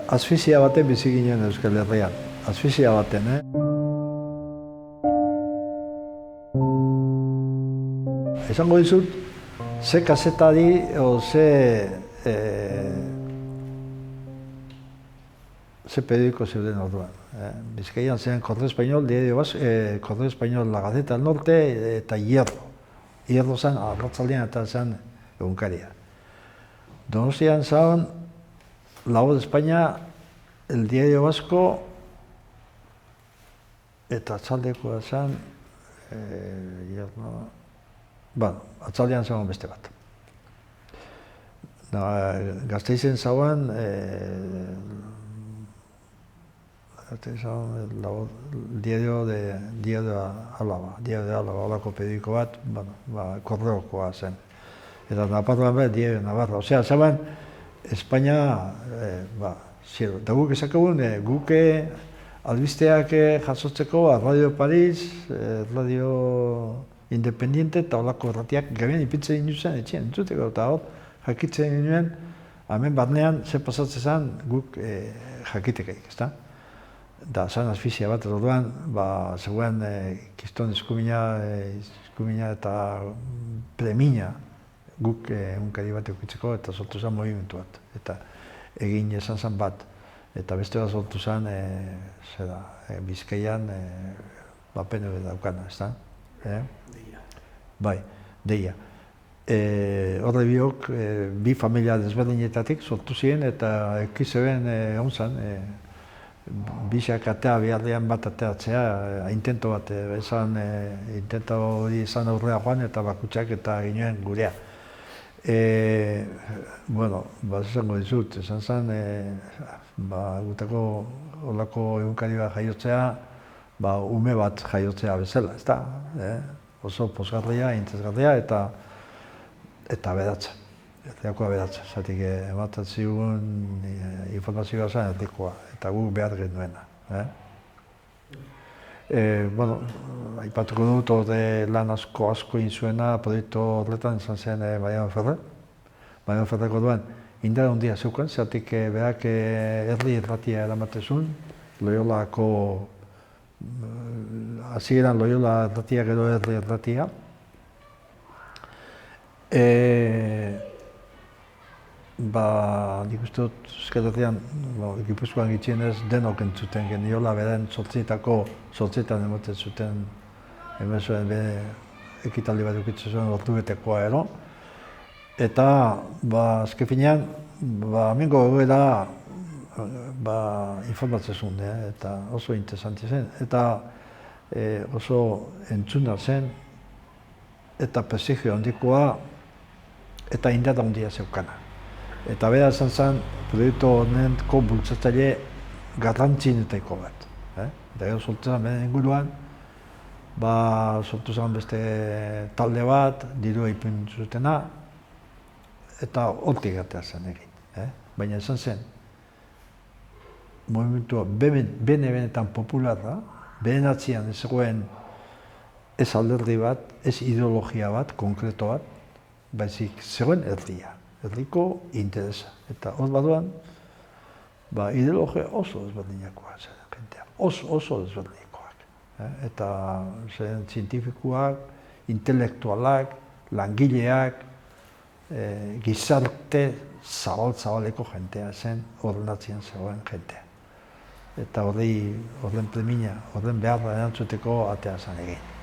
asfixia baten bizi ginen Euskal Herrian. Asfixia baten, Esango dizut, ze kazetari o ze periodiko zeuden orduan. Bizkaian zen Correo Español, Correo Español, La Gaceta del Norte eta Hierro. Hierro zen arratzaldean eta zen egunkaria. Donostian zen La Voz de España, El Diario Vasco eta atzaldekoa zen Hierro. Bueno, atzaldean zegoen beste bat. Gasteizen zegoen el diario de Álava, Álava periodiko bat, korreokoa zen. Eta Naparroan behar, diario Navarra. Osea, zegoen, Espainia, ziero. Eta guk esakegun, guk albisteak jasotzeko, Radio Paris, Radio Independiente eta olako erratiak gabian ipitzen inuzen, etxean entzuteko, eta hor, jakitzen inuen, hemen barnean, ze pasatzen zen, guk jakitekeik, ezta? Da, zan asfixia bat, orduan, zegoen kiston eskumina eta premina guk egunkari bat eukitzeko, eta sortu zen movimentu bat. Eta egin esan zen bat, eta beste bat sortu zen, Bizkaian, PNV daukana, ezta? Deia. Bai, deia. Horre biok, bi familia desberdinetatik sortu ziren eta ekizeben egon zen, bisak atea beharrean bat ateatzea, intento bat, intento hori izan aurrea joan eta bakutsak eta ginoen gurea. Bueno, esango dizut, esan zen, gutako horlako egunkari bat jaiotzea, ume bat jaiotzea bezala, ezta? Oso pozgarria, interesgarria eta aberatza. Erdiako aberatza, zatik ematen zigun informazioa zen erdikoa, eta guk behar genuena. Bueno, aipatuko dut horre lan asko inzuena, proiektu horretan izan zen Mariano Ferrer. Mariano Ferreko duen indar handia zeukan, zatik berak herri erratia eramatezun, Loiolako hasieran Loiola erratia gero herri erratia. Nik uste dut Euskal Herrian, Gipuzkoan gitxienez denok entzuten geniola, beren sortzietan emoten zuten, hemen zuen ekitaldi bat eukitzen zuen ordubetekoa ero. Eta, azken finean, hemengo egoera informatzen zuen, eta oso interesanti zen, eta oso entzuna zen, eta prestigio handikoa, eta indar handia zeukana. Eta bera esan zen, proiektu honenko bultzatzaile garrantzienetako bat. Eta gero sortu zen beren inguruan, sortu zen beste talde bat, dirua ipin zutena, eta hortik atea zen egin. Baina esan zen, movimentua benetan popularra, beren atzian ez zegoen ez alderdi bat, ez ideologia bat, konkreto bat, baizik zegoen herria, herriko interesa. Eta hor baduan, ideologia oso desberdinakoa zen jentea, oso desberdinakoak. Eta zen zientifikoak, intelektualak, langileak, gizarte zabaleko jentea zen, horren atzien zegoen jentea. Eta horren premina, horren beharra erantzuteko atea zen egin.